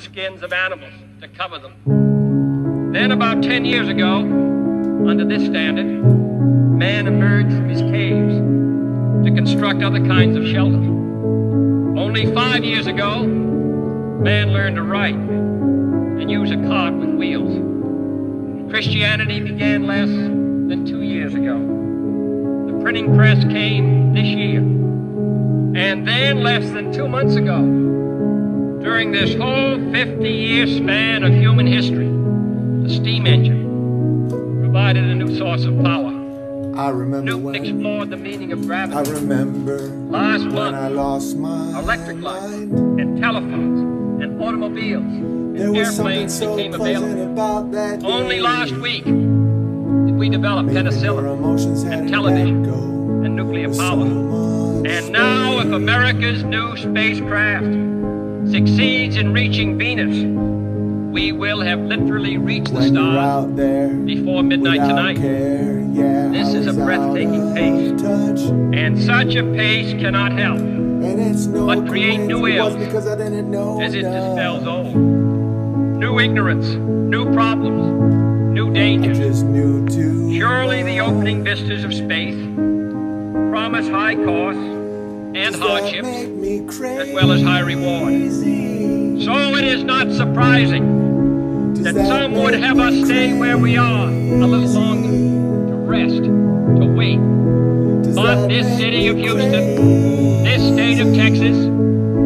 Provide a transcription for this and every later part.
skins of animals to cover them. Then about 10 years ago, under this standard, man emerged from his caves to construct other kinds of shelter. Only 5 years ago, man learned to write and use a cart with wheels. Christianity began less than 2 years ago. The printing press came this year. And then less than 2 months ago, during this whole 50-year span of human history, the steam engine provided a new source of power. I remember Newton explored the meaning of gravity. I remember Last when month, I lost my electric lights mind. and telephones and automobiles There and was something airplanes so became pleasant available. about that day. Only last week did we develop Maybe our penicillin emotions had and it television let go. and nuclear So power. much And now, if America's new spacecraft succeeds in reaching Venus, we will have literally reached the when you're stars out there before midnight without tonight. care, yeah, This I is a was out breathtaking of pace. touch. And such a pace cannot help And it's no but create new coincidence ills because I didn't know as it enough. dispels old. New ignorance, new problems, new I dangers. just knew too Surely the well. opening vistas of space promise high costs and Does that hardships, make me as well as high reward. crazy? So it is not surprising Does that that some would make have me us stay where we are a little longer, to rest, to wait. Does But that this make city of me Houston, crazy? this state of Texas,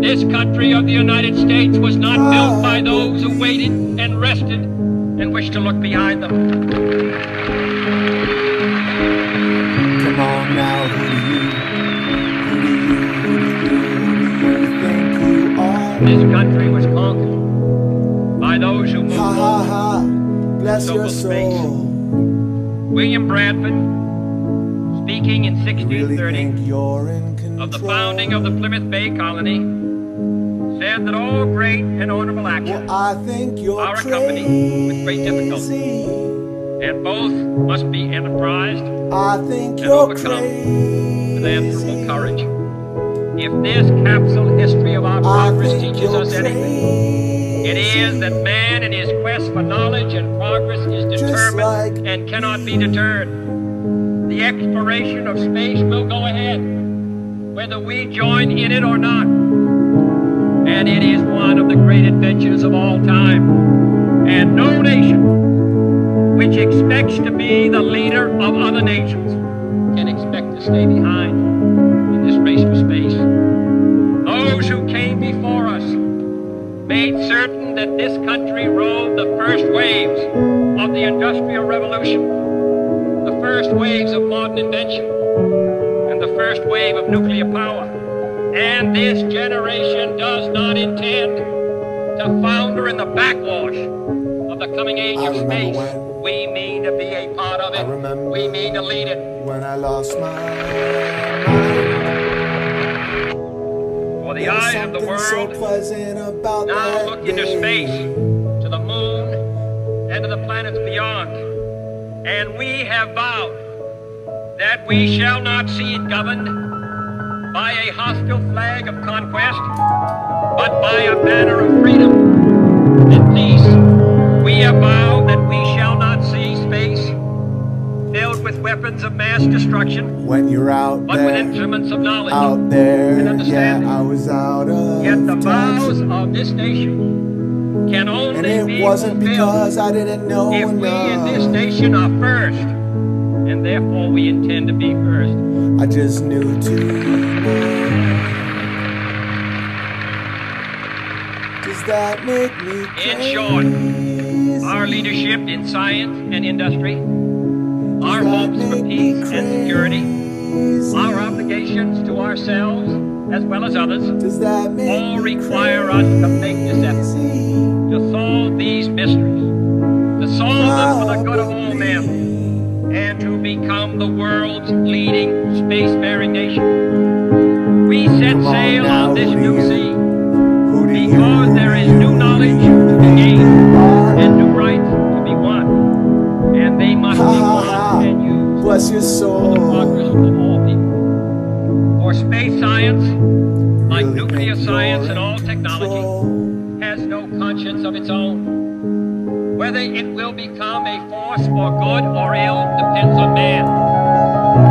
this country of the United States was not built by those who waited and rested and wished to look behind them. Come on now, who do you think you are? This country was conquered by those who moved Ha ha on. ha, bless So your will space. soul. William Bradford, speaking in You really 1630 think you're in control? of the founding of the Plymouth Bay Colony, said that all great and honorable actions Well, I think you're are accompanied with great difficulty, crazy. and both must be enterprised I think and you're overcome crazy. with answerable courage. If this capsule history of our progress teaches us anything, it is that man in his quest for knowledge and progress is determined and cannot be deterred. The exploration of space will go ahead, whether we join in it or not. And it is one of the great adventures of all time. And no nation which expects to be the leader of other nations can expect to stay behind in this race for space. Those who came before us made certain that this country rode the first waves of the Industrial Revolution, the first waves of modern invention, and the first wave of nuclear power. And this generation does not intend to founder in the backwash of the coming age of space. We mean to be a part of it. We mean to lead it. When I lost my mind. For the eyes of the world now look into space, to the moon, and to the planets beyond. And we have vowed that we shall not see it governed by a hostile flag of conquest, but by a banner of freedom and peace. We have vowed that we shall not see space filled with weapons of mass destruction, when you're out but there, with instruments of knowledge out there, and understanding. yeah, I was out of Yet the touch. vows of this nation can only And it be wasn't fulfilled because I didn't know if we enough. in this nation are first, and therefore we intend to be first. I just knew too much. Does that make me crazy? In short, our leadership in science and industry, our hopes for peace and security, our obligations to ourselves as well as others, Does that make all me require us to make this effort, crazy? to solve these mysteries, to solve them for the good of all men, and to become the world's leading spacefaring nation. We set sail on this new sea because there is new knowledge to be gained and new rights to be won, and they must be won and used Bless your for soul. the progress of all people. For space science, like nuclear science and all technology, has no conscience purpose of its own. Whether it will become a force for good or ill depends on man.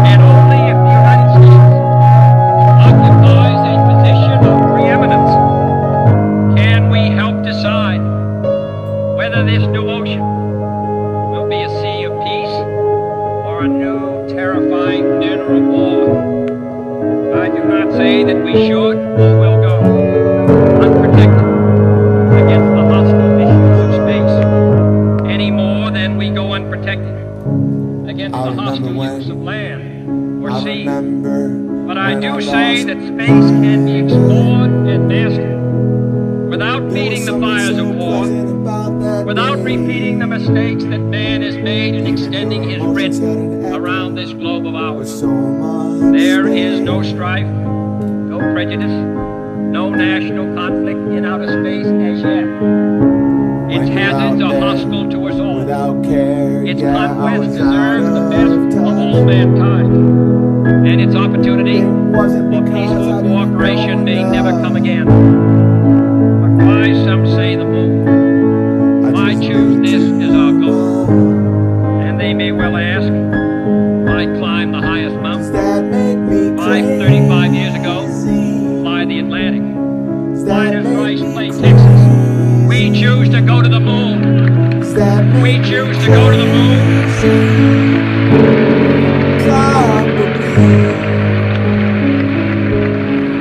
And only if the United States occupies a position of preeminence can we help decide whether this new ocean will be a sea of peace or a new terrifying dinner of war. I do not say that we should or will go unprotected against the hostile issues of space any more than we go unprotected against the hostile use of land or sea. But I do say that space can be explored and mastered without feeding the fires of war, without repeating the mistakes that man has made in extending his writ around this globe of ours. There is no strife, no prejudice, no national conflict in outer space as yet. Its hazards are hostile to us all. Its conquest deserves the best of all mankind, and its opportunity for peaceful cooperation may never come again. But why some say the moon? Why choose this as our goal? And they may well ask, why climb the highest mountain? Why 35 years ago, fly the Atlantic? Why does Rice play Texas? We choose to go to the moon. We choose to go to the moon.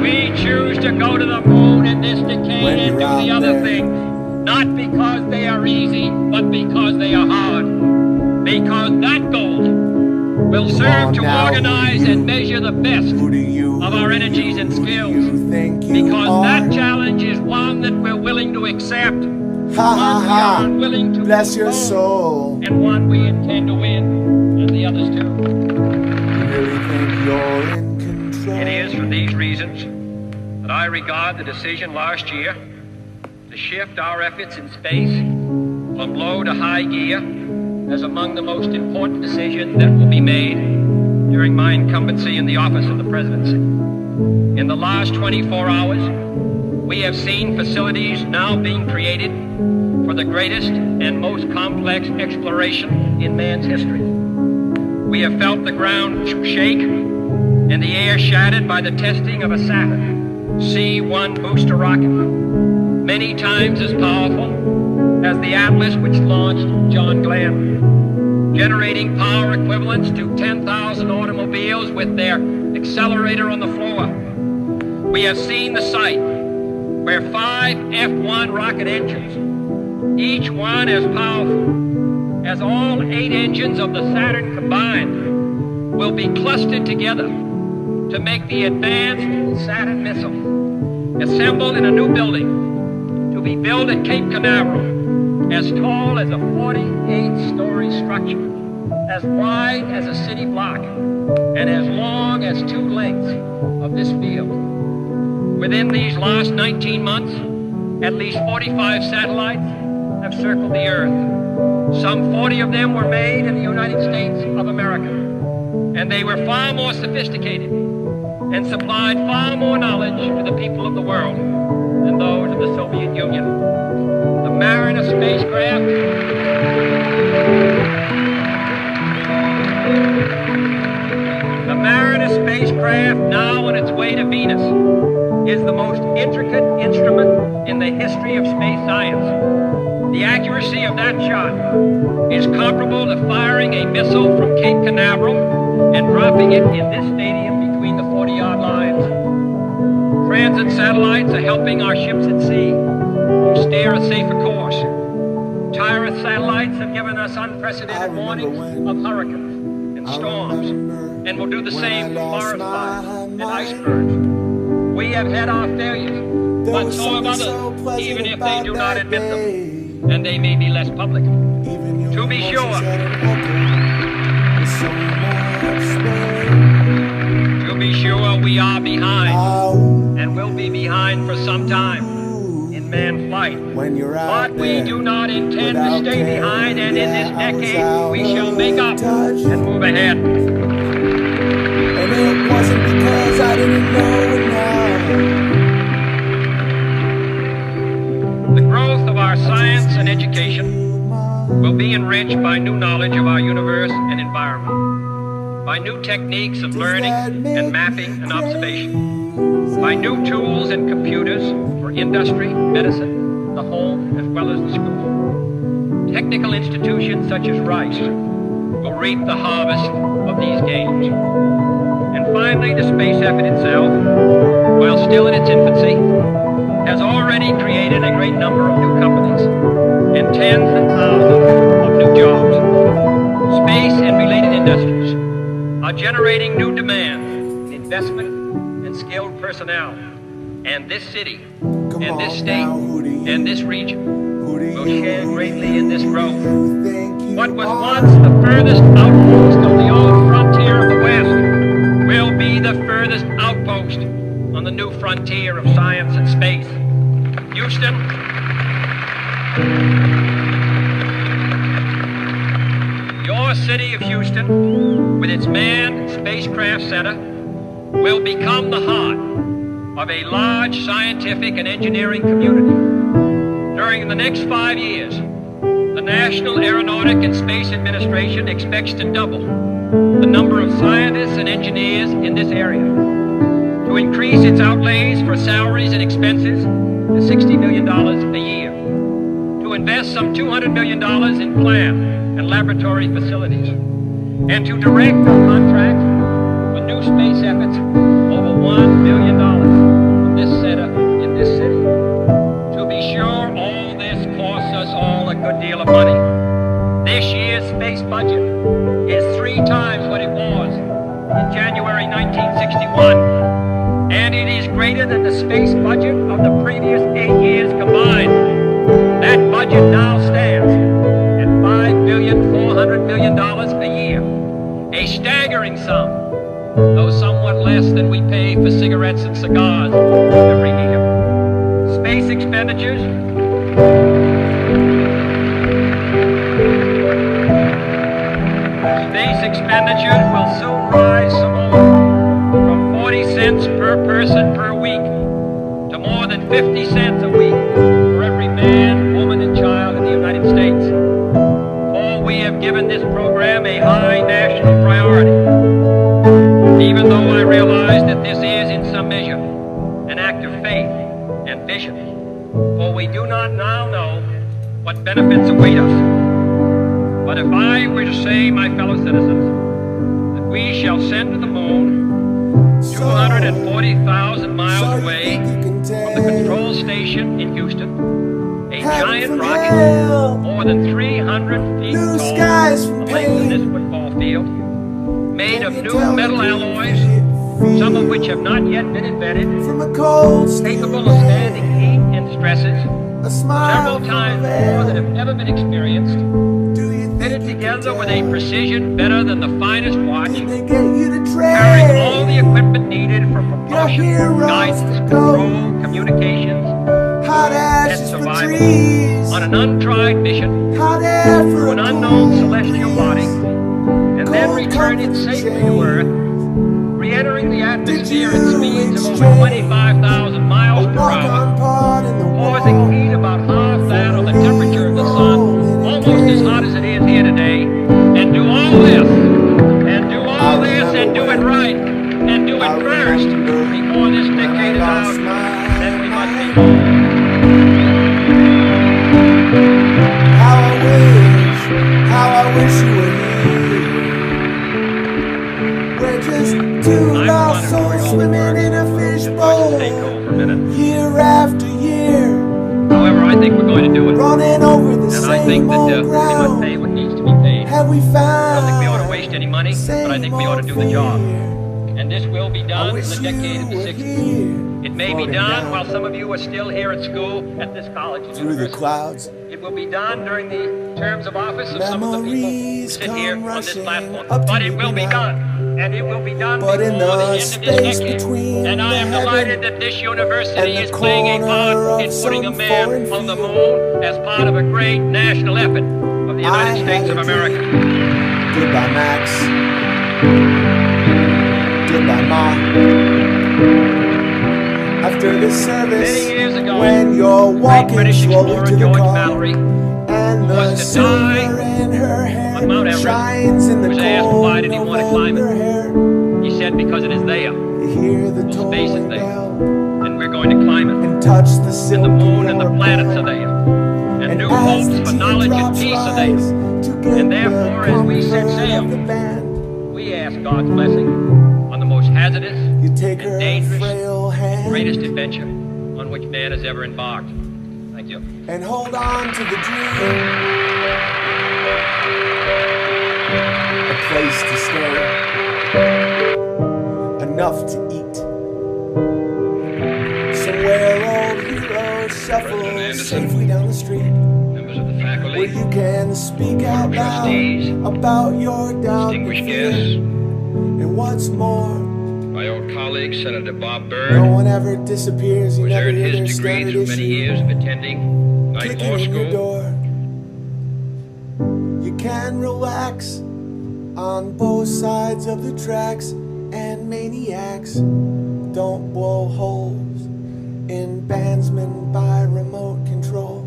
We choose to go to the moon in this decade and do the other things, not because they are easy, but because they are hard. Because that goal will serve to organize and measure the best of our energies and skills. Because that challenge is one that we're willing to accept, one we are unwilling to bless your soul, and one we intend to win, and the others too. You really think you're in control? It is for these reasons that I regard the decision last year to shift our efforts in space from low to high gear as among the most important decisions that will be made during my incumbency in the office of the presidency. In the last 24 hours, we have seen facilities now being created for the greatest and most complex exploration in man's history. We have felt the ground shake and the air shattered by the testing of a Saturn C-1 booster rocket, many times as powerful as the Atlas which launched John Glenn, generating power equivalents to 10,000 automobiles with their accelerator on the floor. We have seen the site where 5 F-1 rocket engines, each one as powerful as all 8 engines of the Saturn combined, will be clustered together to make the advanced Saturn missile, assembled in a new building to be built at Cape Canaveral, as tall as a 48-story structure, as wide as a city block, and as long as 2 lengths of this field. Within these last 19 months, at least 45 satellites have circled the Earth. Some 40 of them were made in the United States of America, and they were far more sophisticated and supplied far more knowledge to the people of the world than those of the Soviet Union. The Mariner spacecraft now on its way to Venus is the most intricate instrument in the history of space science. The accuracy of that shot is comparable to firing a missile from Cape Canaveral and dropping it in this stadium between the 40-yard lines. Transit satellites are helping our ships at sea to steer a safer course. Tyrus satellites have given us unprecedented warnings of hurricanes and storms, and will do the same for forest fires and icebergs. We have had our failures, but so have others, even if they do not admit them, and they may be less public. To be sure, we are behind, and will be behind for some time in manned flight. But we do not intend to stay behind, and in this decade we shall make up and move ahead. And it wasn't because I didn't know enough. The growth of our science and education will be enriched by new knowledge of our universe and environment, by new techniques of learning and mapping and observation, by new tools and computers for industry, medicine, the home, as well as the school. Technical institutions such as Rice will reap the harvest of these gains. And finally, the space effort itself, while still in its infancy, has already created a great number of new companies and tens of thousands of new jobs. Space and related industries are generating new demand in investment and skilled personnel. And this city, and this state, and this region will share greatly in this growth. What was once the furthest outpost of the old frontier of the West will be the furthest outpost on the new frontier of science and space. Houston, your city of Houston, with its manned spacecraft center, will become the heart of a large scientific and engineering community. During the next 5 years, the National Aeronautic and Space Administration expects to double the number of scientists and engineers in this area, to increase its outlays for salaries and expenses to $60 million a year, to invest some $200 million in plant and laboratory facilities, and to direct or contract for new space efforts over $1 billion from this center in this city. To be sure, all this costs us all a good deal of money. This year's space budget is 3 times what it was in January 1961. And it is greater than the space budget of the previous 8 years combined. That budget now stands at $5.4 billion a year, a staggering sum, though somewhat less than we pay for cigarettes and cigars every year. Space expenditures will soon rise some more, from 40 cents per person per week to more than 50 cents a week for every man, woman, and child in the United States. For we have given this program a high national priority, even though I realize that this is in some measure an act of faith and vision, for we do not now know what benefits await us. But if I were to say, my fellow citizens, that we shall send to the moon 240,000 miles away from the control station in Houston, a giant rocket more than 300 feet tall, the length of this football field, made of new metal alloys, some of which have not yet been invented, capable of standing heat and stresses several times more than have ever been experienced, fitted together with a precision better than the finest watch, carrying all the equipment needed for propulsion, guidance, control, communications, and survival, on an untried mission to an unknown celestial body, and then return it safely to Earth, re-entering the atmosphere at speeds of over 25,000 miles per hour, causing heat about half that of the temperature of the sun, almost as hot as it is here today, and do all this, and do it right, and do it first, before this decade is out, then we must be home. How I wish you were here. We're just two lost souls swimming in a fishbowl, year after year. However, I think we're going to do it. Running over the and I think that we must pay what needs to be paid. Have we found? I don't think we ought to waste any money, but I think we ought to do the job. And this will be done in the decade of the 60s. It may be done while some of you are still here at school at this college and through the clouds. It will be done during the terms of office of some of the people who sit here on this platform. But it will be done. And it will be done before the end of this decade. And I am delighted that this university is playing a part in putting a man on the moon as part of a great national effort of the United States of America. Goodbye, Max. Goodbye, Ma. I after the service, Many years ago, when you're walking British slowly explorer to the George car, Mallory and the was to silver die in her on Mount hair Everest. shines in the Was asked cold why did he want to climb November it. hair. He said because it is there. You hear the Well, space is tolling there, bell and we're going to climb it. and touch the And silky the moon and the air planets are band. there. And new As hopes the for knowledge and teardrops peace are rise there. to get And therefore, as we set the sail, comfort of the band, we ask God's blessing on the most hazardous you take and her dangerous frail hand greatest adventure on which man has ever embarked. Thank you. and hold on to the dream. A place to stay, enough to eat. Somewhere old heroes shuffle safely down the street, Members of the faculty, where you can speak out loud about your doubt and distinguished fear. guests, And what's more, my old colleague, Senator Bob Byrd, no one ever disappears. You who has never earned hear their his degree standard through many issue years of attending night kicking law in your school. door. You can relax on both sides of the tracks, and maniacs don't blow holes in bandsmen by remote control.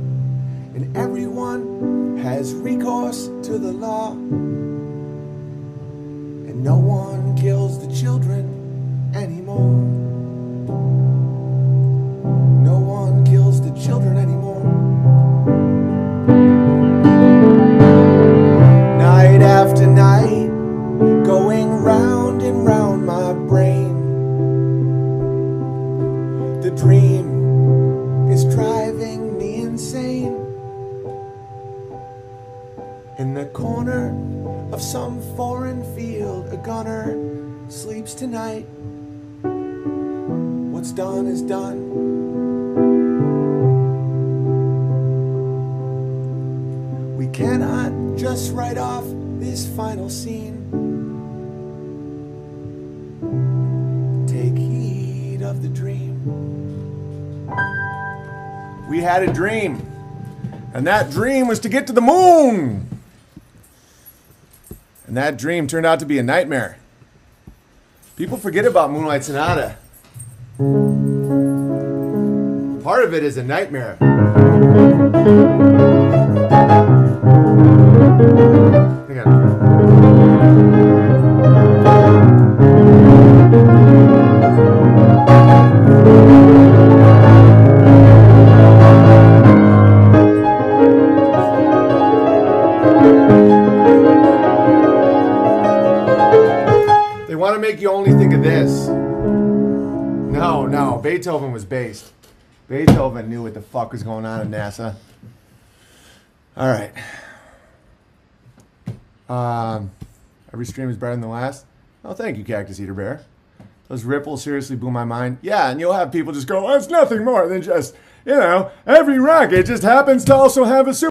And everyone has recourse to the law, and no one kills the children anymore. No one kills the children anymore. Night after night, going round and round my brain, the dream is driving me insane. In the corner of some foreign field, a gunner sleeps tonight. What's done is done. We cannot just write off this final scene. Take heed of the dream. We had a dream, and that dream was to get to the moon. And that dream turned out to be a nightmare. People forget about Moonlight Sonata. Part of it is a nightmare. Hang on. They want to make you only think of this. No, Beethoven was based. Beethoven knew what the fuck was going on in NASA. All right. Every stream is better than the last. Oh, thank you, Cactus Eater Bear. Those ripples seriously blew my mind. Yeah, and you'll have people just go, oh, it's nothing more than just, you know, every rocket just happens to also have a super.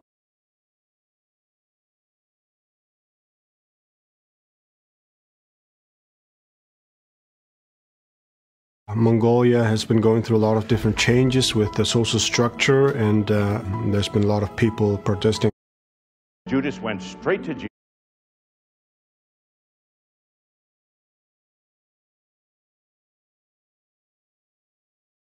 Mongolia has been going through a lot of different changes with the social structure, and there's been a lot of people protesting. Judas went straight to Jesus.